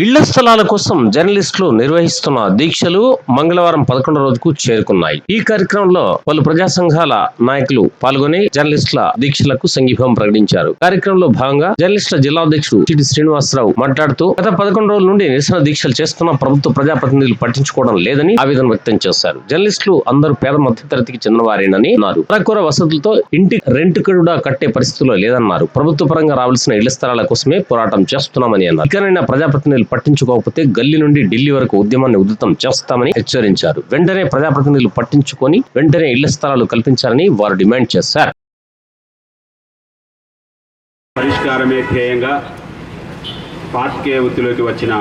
ఇళ్ల స్థలాల కోసం జర్నలిస్టులు నిర్వహిస్తున్న దీక్షలు మంగళవారం 11వ రోజుకు చేరుకున్నాయి. ఈ కార్యక్రమంలో పలు ప్రజా సంఘాల నాయకులు పాల్గొని జర్నలిస్టుల దీక్షలకు సంఘీభావం ప్రకటించారు. కార్యక్రమంలో భాగంగా జర్నలిస్టుల జిల్లా అధ్యక్షుడు చిటి శ్రీనివాసరావు మాట్లాడుతూ గత 11 రోజుల నుండి నిరసన దీక్షలు చేస్తున్న ప్రభుత్వ ప్రజాప్రతినిధులు పట్టించుకోవడం లేదని ఆవేదన వ్యక్తం చేశారు. జర్నలిస్టులు అందరూ పేద మధ్యతరగతికి చెందినవారేనని అన్నారు. అరకొర వసతులతో ఇంటి రెంట్ కూడా కట్టే పరిస్థితుల్లో లేదన్నారు. ప్రభుత్వ పరంగా రావాల్సిన ఇళ్ల స్థలాల కోసమే పోరాటం చేస్తున్నామని అన్నారు. ఇకనైనా ప్రజాప్రతినిధులు పట్టించుకోకపోతే గల్లీ నుండి ఢిల్లీ వరకు ఉద్యమాన్ని ఉధృతం చేస్తామని హెచ్చరించారు. వెంటనే ప్రజాప్రతినిధులు పట్టించుకొని వెంటనే ఇళ్ల స్థలాలు కల్పించాలని వారు డిమాండ్ చేశారు. పరిష్కారమే ధ్యేయంగా పార్టీకే వృత్తిలోకి వచ్చిన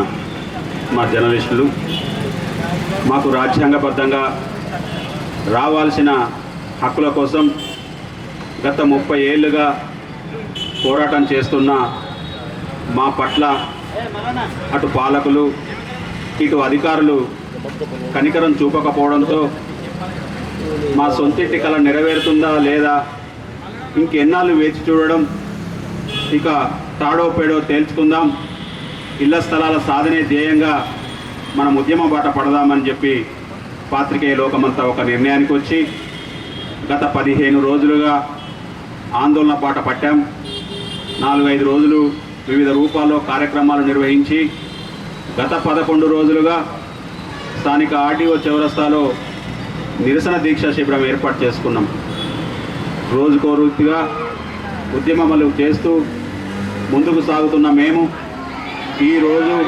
మా జర్నలిస్టులు మాకు రాజ్యాంగబద్ధంగా రావాల్సిన హక్కుల కోసం గత 30 ఏళ్లుగా పోరాటం చేస్తున్న మా పట్ల అటు పాలకులు ఇటు అధికారులు కనికరం చూపకపోవడంతో మా సొంతింటి కల నెరవేరుతుందా లేదా ఇంకెన్నాళ్ళు వేచి చూడడం, ఇక తాడో పేడో తేల్చుకుందాం, ఇళ్ల స్థలాల సాధనే ధ్యేయంగా మనం ఉద్యమ బాట పడదామని చెప్పి పాత్రికేయ లోకమంతా ఒక నిర్ణయానికి వచ్చి గత 15 రోజులుగా ఆందోళన బాట పట్టాం. 4-5 రోజులు వివిధ రూపాల్లో కార్యక్రమాలు నిర్వహించి గత 11 రోజులుగా స్థానిక ఆర్టీఓ చౌరస్తాలో నిరసన దీక్ష శిబిరం ఏర్పాటు చేసుకున్నాం. రోజుకో రీతిగా ఉద్యమాలు చేస్తూ ముందుకు సాగుతున్న మేము ఈరోజు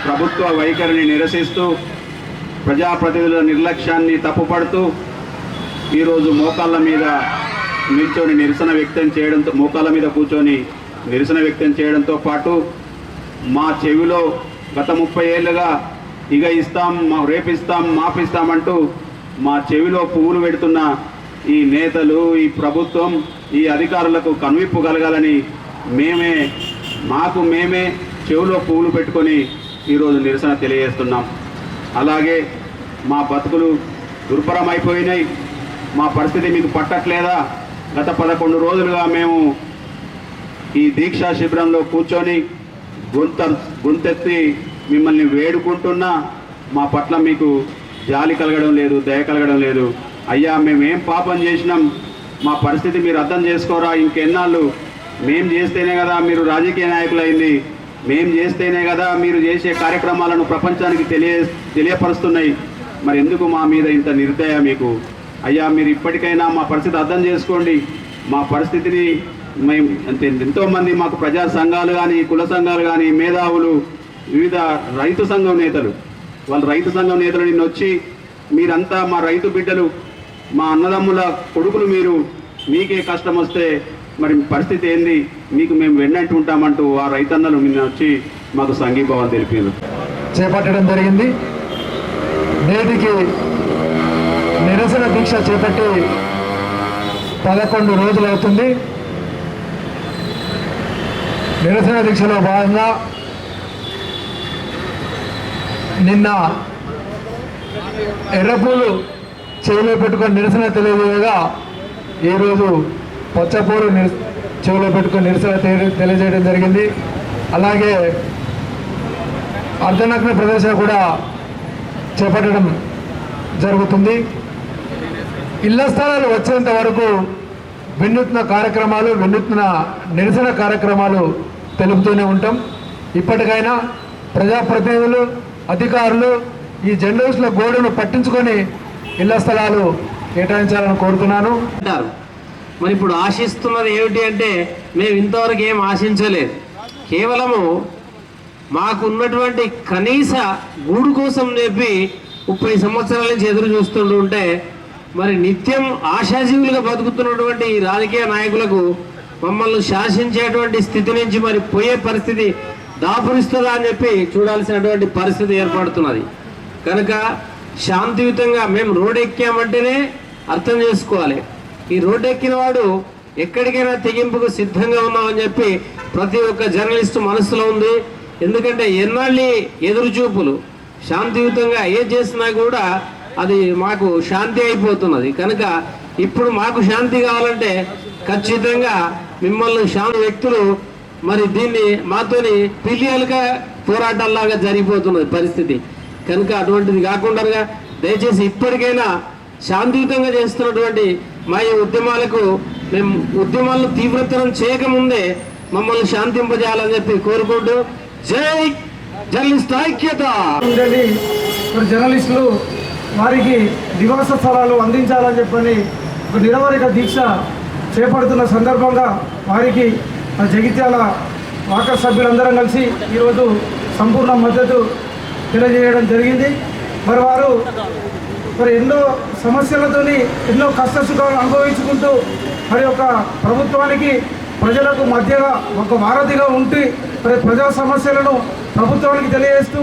ప్రభుత్వ వైఖరిని నిరసిస్తూ ప్రజాప్రతినిధుల నిర్లక్ష్యాన్ని తప్పుపడుతూ ఈరోజు మోకాళ్ళ మీద నిల్చొని నిరసన వ్యక్తం చేయడంతో మోకాళ్ళ మీద కూర్చొని నిరసన వ్యక్తం చేయడంతో పాటు మా చెవిలో గత 30 ఏళ్ళుగా ఇక ఇస్తాం, రేపిస్తాం, మాపిస్తామంటూ మా చెవిలో పువ్వులు పెడుతున్న ఈ నేతలు, ఈ ప్రభుత్వం, ఈ అధికారులకు కనువిప్పు కలగాలని మేమే చెవిలో పువ్వులు పెట్టుకొని ఈరోజు నిరసన తెలియజేస్తున్నాం. అలాగే మా బతుకులు దుర్భరమైపోయినాయి, మా పరిస్థితి మీకు పట్టట్లేదా? గత 11 రోజులుగా మేము ఈ దీక్షా శిబిరంలో కూర్చొని గొంతెత్తి మిమ్మల్ని వేడుకుంటున్నా మా పట్ల మీకు జాలి కలగడం లేదు, దయ కలగడం లేదు. అయ్యా, మేమేం పాపం చేసినాం, మా పరిస్థితి మీరు అర్థం చేసుకోరా? ఇంకెన్నాళ్ళు మేం చేస్తేనే కదా మీరు రాజకీయ నాయకులైంది, మేం చేస్తేనే కదా మీరు చేసే కార్యక్రమాలను ప్రపంచానికి తెలియపరుస్తున్నాయి. మరి ఎందుకు మా మీద ఇంత నిర్దయ మీకు? అయ్యా, మీరు ఇప్పటికైనా మా పరిస్థితి అర్థం చేసుకోండి. మా పరిస్థితిని మేము ఎంతోమంది మాకు ప్రజా సంఘాలు కానీ, కుల సంఘాలు కానీ, మేధావులు, వివిధ రైతు సంఘం నేతలు, వాళ్ళ రైతు సంఘం నేతలు నిన్న వచ్చి మీరంతా మా రైతు బిడ్డలు, మా అన్నదమ్ముల కొడుకులు, మీకే కష్టం వస్తే మరి పరిస్థితి ఏంది, మీకు మేము వెన్నంటూ ఉంటామంటూ ఆ రైతన్నలు నిన్న వచ్చి మాకు సంఘీభావం తెలిపారు. చేపట్టడం జరిగింది. నేటికి నిరసన దీక్ష చేపట్టి 11 రోజులు అవుతుంది. నిరసన దీక్షలో భాగంగా నిన్న ఎర్రపూలు చెవిలో పెట్టుకొని నిరసన తెలియజేయగా ఈరోజు పచ్చపూలు చెవిలో పెట్టుకొని నిరసన తెలియజేయడం జరిగింది. అలాగే అర్ధనగ్న ప్రదర్శన కూడా చేపట్టడం జరుగుతుంది. ఇళ్ల స్థలాలు వచ్చేంత వరకు వినూత్న కార్యక్రమాలు, వినూత్న నిరసన కార్యక్రమాలు తెలుపుతూనే ఉంటాం. ఇప్పటికైనా ప్రజాప్రతినిధులు, అధికారులు ఈ జర్నలిస్టుల గోడును పట్టించుకొని ఇళ్ల స్థలాలు కేటాయించాలని కోరుతున్నాను. మరి ఇప్పుడు ఆశిస్తున్నది ఏమిటి అంటే, మేము ఇంతవరకు ఏం ఆశించలేదు. కేవలము మాకున్నటువంటి కనీస గూడు కోసం చెప్పి 30 సంవత్సరాల నుంచి ఎదురు చూస్తుంటే మరి నిత్యం ఆశాజీవులుగా బతుకుతున్నటువంటి ఈ రాజకీయ నాయకులకు మమ్మల్ని శాసించేటువంటి స్థితి నుంచి మరి పోయే పరిస్థితి దాపురిస్తుందా అని చెప్పి చూడాల్సినటువంటి పరిస్థితి ఏర్పడుతున్నది. కనుక శాంతియుతంగా మేము రోడ్ ఎక్కామంటేనే అర్థం చేసుకోవాలి. ఈ రోడ్ ఎక్కిన వాడు ఎక్కడికైనా తెగింపుకు సిద్ధంగా ఉన్నామని చెప్పి ప్రతి ఒక్క జర్నలిస్టు మనసులో ఉంది. ఎందుకంటే ఎన్నాళ్ళి ఎదురు చూపులు, శాంతియుతంగా ఏం చేసినా కూడా అది మాకు శాంతి అయిపోతున్నది. కనుక ఇప్పుడు మాకు శాంతి కావాలంటే ఖచ్చితంగా మిమ్మల్ని శాంతి వ్యక్తులు మరి దీన్ని మాతోని పిలియలుగా పోరాటాల్లాగా జరిగిపోతున్నది పరిస్థితి. కనుక అటువంటిది కాకుండా దయచేసి ఇప్పటికైనా శాంతియుతంగా చేస్తున్నటువంటి మా ఈ ఉద్యమాలకు మేము ఉద్యమాలను తీవ్రతరం చేయకముందే మమ్మల్ని శాంతింపజేయాలని చెప్పి కోరుకుంటూ జై జర్నలిస్ట్ ఐక్యత. ఇప్పుడు జర్నలిస్టులు వారికి నివాస స్థలాలు అందించాలని చెప్పని ఒక నిరవధిక దీక్ష చేపడుతున్న సందర్భంగా వారికి జగిత్యాల వాకర్ సభ్యులందరం కలిసి ఈరోజు సంపూర్ణ మద్దతు తెలియజేయడం జరిగింది. వారు ఎన్నో సమస్యలతోని ఎన్నో కష్ట సుఖాలు అనుభవించుకుంటూ ఒక ప్రభుత్వానికి ప్రజలకు మధ్యగా ఒక వారధిగా ఉండి ప్రజా సమస్యలను ప్రభుత్వానికి తెలియజేస్తూ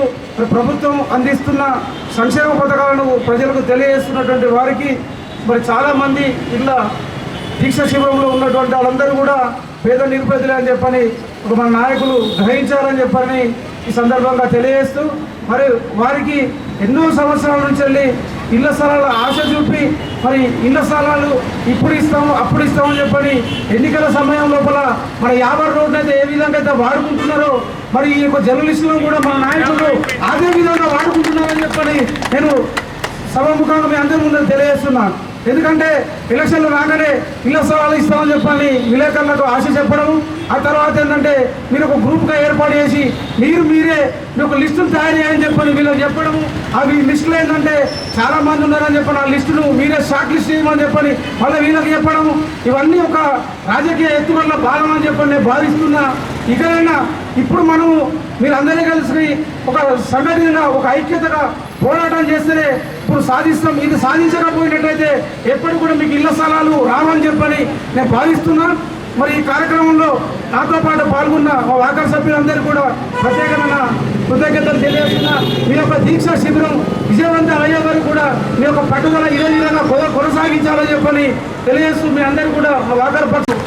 ప్రభుత్వం అందిస్తున్న సంక్షేమ పథకాలను ప్రజలకు తెలియజేస్తున్నటువంటి వారికి చాలామంది ఇలా దీక్ష శిబిరంలో ఉన్నటువంటి వాళ్ళందరూ కూడా పేద నిరుపేదలే అని చెప్పని మన నాయకులు గ్రహించాలని చెప్పని ఈ సందర్భంగా తెలియజేస్తూ వారికి ఎన్నో సంవత్సరాల నుంచి వెళ్ళి ఇళ్ల స్థలాల ఆశ చూపి ఇళ్ల స్థలాలు ఇప్పుడు ఇస్తాము అప్పుడు ఇస్తామని చెప్పని ఎన్నికల సమయం లోపల 50 రోడ్లు అయితే ఏ విధంగా అయితే వాడుకుంటున్నారో ఈ యొక్క జర్నలిస్టులను కూడా మన నాయకులు అదే విధంగా వాడుకుంటున్నారని చెప్పని నేను సభాముఖంగా మీ అందరి ముందు తెలియజేస్తున్నాను. ఎందుకంటే ఎలక్షన్లు రాగానే ఇళ్ల స్థలాలు ఇస్తామని చెప్పని విలేకరులకు ఆశ చెప్పడం, ఆ తర్వాత ఏంటంటే మీరు ఒక గ్రూప్గా ఏర్పాటు చేసి మీరే ఒక లిస్టును తయారు చేయని చెప్పని వీళ్ళకి చెప్పడము, అవి లిస్టులు ఏంటంటే చాలామంది ఉన్నారని చెప్పని ఆ లిస్టును మీరే షార్ట్ లిస్ట్ చేయమని చెప్పని మళ్ళీ వీళ్ళకి చెప్పడము, ఇవన్నీ ఒక రాజకీయ ఎత్తుగడల భాగం అని చెప్పని నేను భావిస్తున్నా. ఇకనైనా ఇప్పుడు మనము మీరందరినీ కలిసి ఒక సంఘటనగా ఒక ఐక్యతగా పోరాటం చేస్తేనే ఇప్పుడు సాధిస్తాం. ఇది సాధించకపోయినట్లయితే ఎప్పుడు కూడా మీకు ఇళ్ల స్థలాలు రావని చెప్పని నేను భావిస్తున్నాను. ఈ కార్యక్రమంలో నాతో పాటు పాల్గొన్న మా వాకర్ సభ్యులందరూ కూడా ప్రత్యేకమైన కృతజ్ఞతలు తెలియజేస్తున్నా. మీ యొక్క దీక్షా శిబిరం విజయవంతం అయ్యే వరకు కూడా మీ యొక్క పట్టుదల ఇదే విధంగా కొనసాగించాలని చెప్పని తెలియజేస్తూ మీ అందరూ కూడా మా వాకర్ పట్టు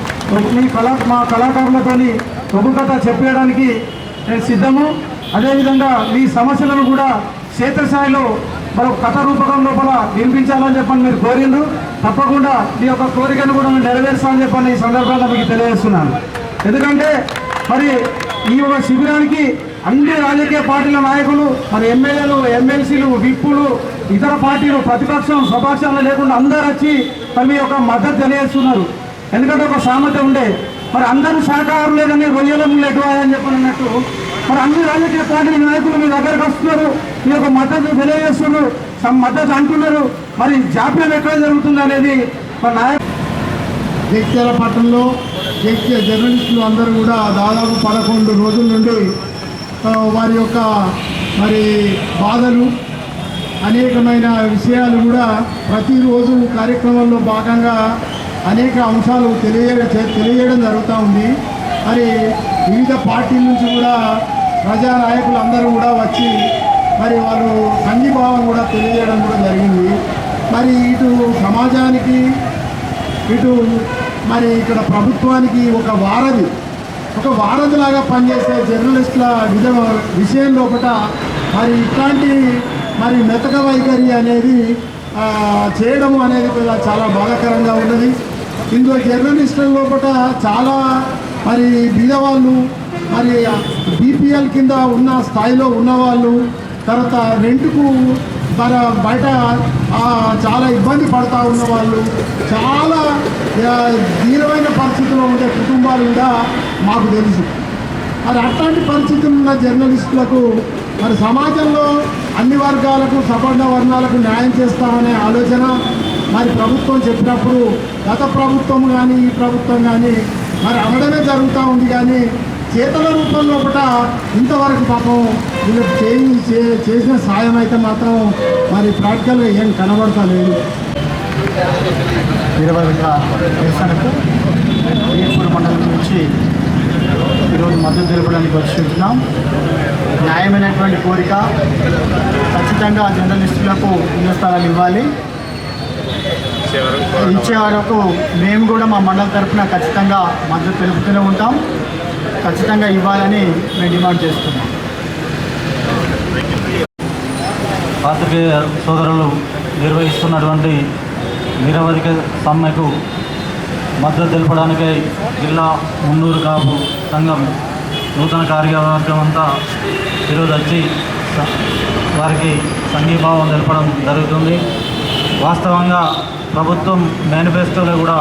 మా కళాకారులతోని ఒక కథ చెప్పేయడానికి నేను సిద్ధము. అదేవిధంగా మీ సమస్యలను కూడా క్షేత్రస్థాయిలో మరొక కథ రూపకం లోపల వినిపించాలని చెప్పని మీరు కోరిండ్రు. తప్పకుండా మీ యొక్క కోరికను కూడా మేము నెరవేర్చాలని చెప్పని ఈ సందర్భంగా మీకు తెలియజేస్తున్నాను. ఎందుకంటే ఈ యొక్క శిబిరానికి అన్ని రాజకీయ పార్టీల నాయకులు ఎమ్మెల్యేలు ఎమ్మెల్సీలు విప్పులు ఇతర పార్టీలు ప్రతిపక్షం స్వపక్షంలో లేకుండా అందరూ వచ్చి మీ యొక్క మద్దతు తెలియజేస్తున్నారు. ఎందుకంటే ఒక సామెత ఉండే అందరూ శాఖాహారం లేదని రొయ్యల ముందు ఎటువాయని చెప్పని అన్నట్టు అన్ని రాజకీయ పార్టీల నాయకులు మీ దగ్గరకు వస్తున్నారు, మీ యొక్క మద్దతు తెలియజేస్తున్నారు, మద్దతు అంటున్నారు. జాప్యం ఎక్కడ జరుగుతుంది అనేది జగిత్యాల పట్టణంలో జర్నలిస్టులు అందరూ కూడా దాదాపు 11 రోజుల నుండి వారి యొక్క బాధలు అనేకమైన విషయాలు కూడా ప్రతిరోజు కార్యక్రమంలో భాగంగా అనేక అంశాలు తెలియజేయడం జరుగుతూ ఉంది. వివిధ పార్టీల నుంచి కూడా ప్రజానాయకులు అందరూ కూడా వచ్చి వాళ్ళు సంఘీభావం కూడా తెలియజేయడం కూడా జరిగింది. ఇటు సమాజానికి ఇటు ఇక్కడ ప్రభుత్వానికి ఒక వారధిలాగా పనిచేసే జర్నలిస్టుల విషయం లోపల ఇట్లాంటి మెతక వైఖరి అనేది చేయడం అనేది కూడా చాలా బాధాకరంగా ఉన్నది. ఇందులో జర్నలిస్టుల లోపల చాలా బీదవాళ్ళు బీపీఎల్ కింద ఉన్న స్థాయిలో ఉన్నవాళ్ళు తర్వాత రెంట్కు బయట చాలా ఇబ్బంది పడుతూ ఉన్నవాళ్ళు చాలా దీనమైన పరిస్థితుల్లో ఉండే కుటుంబాలు కూడా మాకు తెలుసు. అట్లాంటి పరిస్థితులు ఉన్న జర్నలిస్టులకు సమాజంలో అన్ని వర్గాలకు సపన్న వర్ణాలకు న్యాయం చేస్తామనే ఆలోచన ప్రభుత్వం చెప్పినప్పుడు గత ప్రభుత్వం కానీ ఈ ప్రభుత్వం కానీ అనడమే జరుగుతూ ఉంది. కానీ చేతల రూపంలో ఇంతవరకు పాపం వీళ్ళకి చేసిన సాయం అయితే మాత్రం ప్రాక్టికల్గా ఏం కనబడతలేదు. నిరవధిక నిరసనకు ఈపూర్ మండలం నుంచి ఈరోజు మద్దతు తెలపడానికి వచ్చుకుంటున్నాం. న్యాయమైనటువంటి కోరిక, ఖచ్చితంగా జర్నలిస్టులకు ఇళ్ల స్థలాలు ఇవ్వాలి. ఇచ్చే వరకు మేము కూడా మా మండలం తరఫున ఖచ్చితంగా మద్దతు తెలుపుతూనే ఉంటాం. ఖచ్చితంగా ఇవ్వాలని మేము డిమాండ్ చేస్తున్నాం. పాత్రికేయ సోదరులు నిర్వహిస్తున్నటువంటి నిరవధిక సమ్మెకు మద్దతు తెలపడానికై జిల్లా మున్నూరు కాపు సంఘం నూతన కార్యవర్గం అంతా ఈరోజు వచ్చి వారికి సంఘీభావం తెలపడం జరుగుతుంది. వాస్తవంగా ప్రభుత్వం మేనిఫెస్టోలో కూడా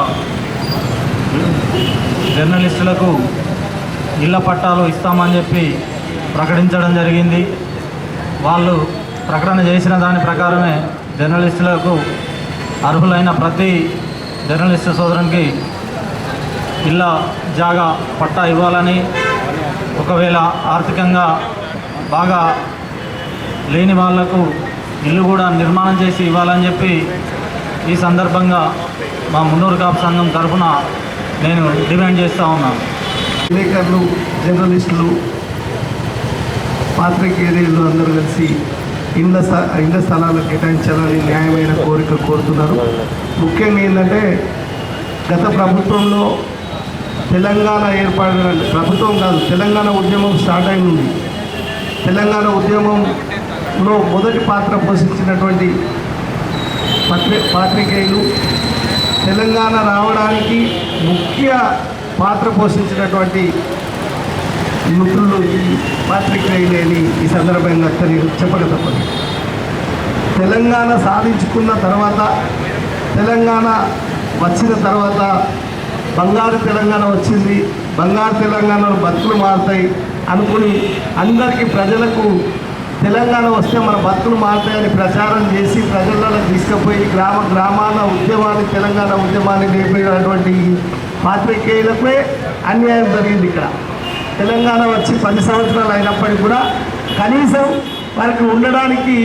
జర్నలిస్టులకు ఇళ్ల పట్టాలు ఇస్తామని చెప్పి ప్రకటించడం జరిగింది. వాళ్ళు ప్రకటన చేసిన దాని ప్రకారమే జర్నలిస్టులకు అర్హులైన ప్రతి జర్నలిస్టు సోదరునికి ఇళ్ళ జాగా పట్టా ఇవ్వాలని, ఒకవేళ ఆర్థికంగా బాగా లేని వాళ్లకు ఇల్లు కూడా నిర్మాణం చేసి ఇవ్వాలని చెప్పి ఈ సందర్భంగా మా మున్నూరు కాపు సంఘం తరఫున నేను డిమాండ్ చేస్తూ ఉన్నాను. విలేకరులు, జర్నలిస్టులు, పాత్రికేయులు అందరూ కలిసి ఇళ్ల స్థలాలు కేటాయించాలని న్యాయమైన కోరిక కోరుతున్నారు. ముఖ్యంగా ఏంటంటే గత ప్రభుత్వంలో తెలంగాణ ఏర్పడిన ప్రభుత్వం కాదు, తెలంగాణ ఉద్యమం స్టార్ట్ అయింది. తెలంగాణ ఉద్యమంలో మొదటి పాత్ర పోషించినటువంటి పాత్రికేయులు, తెలంగాణ రావడానికి ముఖ్య పాత్ర పోషించినటువంటి మిత్రులు ఈ పాత్రికేయులేని ఈ సందర్భంగా చెప్పక తప్పదు. తెలంగాణ సాధించుకున్న తర్వాత, తెలంగాణ వచ్చిన తర్వాత బంగారు తెలంగాణ వచ్చింది, బంగారు తెలంగాణలో బతుకులు మారుతాయి అనుకుని అందరికీ ప్రజలకు తెలంగాణ వస్తే మన బతుకులు మారుతాయని ప్రచారం చేసి ప్రజలలో తీసుకుపోయి గ్రామాల ఉద్యమాన్ని, తెలంగాణ ఉద్యమాన్ని నేర్పినటువంటి పాత్రికేయులపై అన్యాయం జరిగింది. ఇక్కడ తెలంగాణ వచ్చి 10 సంవత్సరాలు అయినప్పటికీ కూడా కనీసం వారికి ఉండడానికి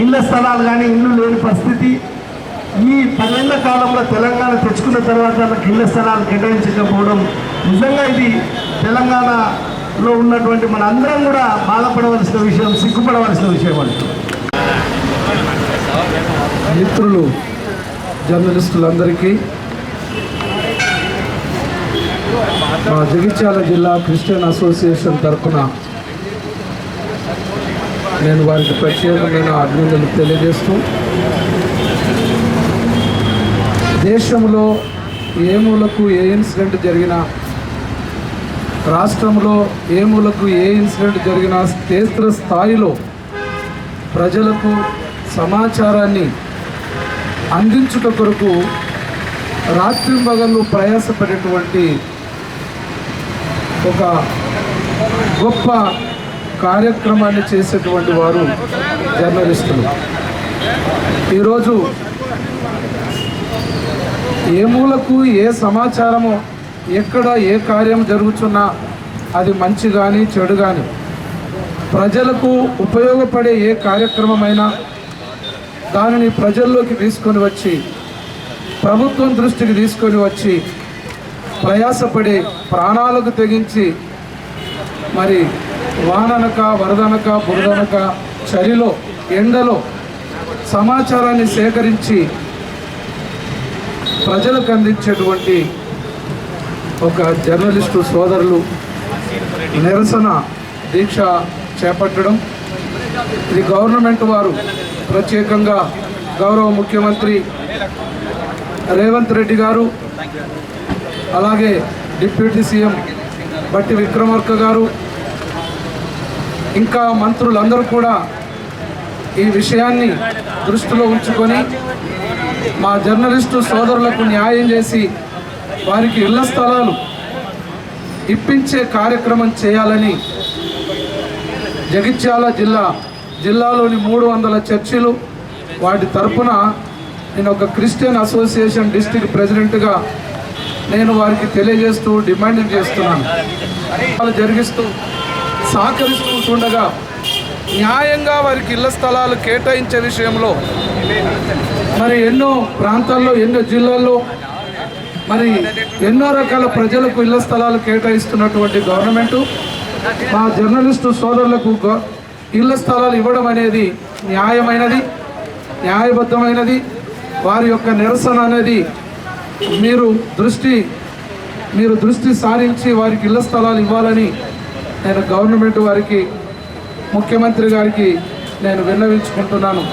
ఇళ్ల స్థలాలు కానీ ఇల్లు లేని పరిస్థితి. ఈ 10 ఏళ్ల కాలంలో తెలంగాణ తెచ్చుకున్న తర్వాత వాళ్ళకి ఇళ్ల స్థలాలు కేటాయించకపోవడం నిజంగా ఇది తెలంగాణలో ఉన్నటువంటి మన అందరం కూడా బాధపడవలసిన విషయం, సిగ్గుపడవలసిన విషయం అంటూ. మిత్రులు జర్నలిస్టులందరికీ మా జగిత్యాల జిల్లా క్రిస్టియన్ అసోసియేషన్ తరఫున నేను వారికి ప్రత్యేకమైన అభినందనలు తెలియజేస్తూ, దేశంలో ఏ మూలకు ఏ ఇన్సిడెంట్ జరిగినా, రాష్ట్రంలో ఏ మూలకు ఏ ఇన్సిడెంట్ జరిగినా క్షేత్ర స్థాయిలో ప్రజలకు సమాచారాన్ని అందించుట కొరకు రాత్రింబగళ్ళు ప్రయాసపడేటువంటి ఒక గొప్ప కార్యక్రమాన్ని చేసేటువంటి వారు జర్నలిస్టులు. ఈరోజు ఏ మూలకు ఏ సమాచారము, ఎక్కడ ఏ కార్యం జరుగుతున్నా అది మంచి కానీ చెడు కానీ, ప్రజలకు ఉపయోగపడే ఏ కార్యక్రమమైనా దానిని ప్రజల్లోకి తీసుకొని వచ్చి, ప్రభుత్వం దృష్టికి తీసుకొని వచ్చి ప్రయాసపడే, ప్రాణాలకు తెగించి మరి వాననక, వరదనక, బురదనక, చలిలో, ఎండలో సమాచారాన్ని సేకరించి ప్రజలకు అందించేటువంటి ఒక జర్నలిస్టు సోదరులు నిరసన దీక్ష చేపట్టడం, ఇది గవర్నమెంట్ వారు ప్రత్యేకంగా గౌరవ ముఖ్యమంత్రి రేవంత్ రెడ్డి గారు, అలాగే డిప్యూటీ సీఎం బట్టి విక్రమార్క గారు, ఇంకా మంత్రులందరూ కూడా ఈ విషయాన్ని దృష్టిలో ఉంచుకొని మా జర్నలిస్టు సోదరులకు న్యాయం చేసి వారికి ఇళ్ల స్థలాలు ఇప్పించే కార్యక్రమం చేయాలని జగిత్యాల జిల్లాలోని 300 చర్చిలు, వాటి తరఫున నేను ఒక క్రిస్టియన్ అసోసియేషన్ డిస్ట్రిక్ట్ ప్రెసిడెంట్గా నేను వారికి తెలియజేస్తూ డిమాండింగ్ చేస్తున్నాను. జరిగిస్తూ సహకరిస్తూ ఉండగా న్యాయంగా వారికి ఇళ్ల స్థలాలు కేటాయించే విషయంలో మరి ఎన్నో ప్రాంతాల్లో, ఎన్నో జిల్లాల్లో మరి ఎన్నో రకాల ప్రజలకు ఇళ్ల స్థలాలు కేటాయిస్తున్నటువంటి గవర్నమెంటు మా జర్నలిస్టు సోదరులకు ఇళ్ల స్థలాలు ఇవ్వడం అనేది న్యాయమైనది, న్యాయబద్ధమైనది. వారి యొక్క నిరసన అనేది మీరు దృష్టి సారించి వారికి ఇళ్ల స్థలాలు ఇవ్వాలని నేను గవర్నమెంట్ వారికి, ముఖ్యమంత్రి గారికి నేను విన్నవించుకుంటున్నాను.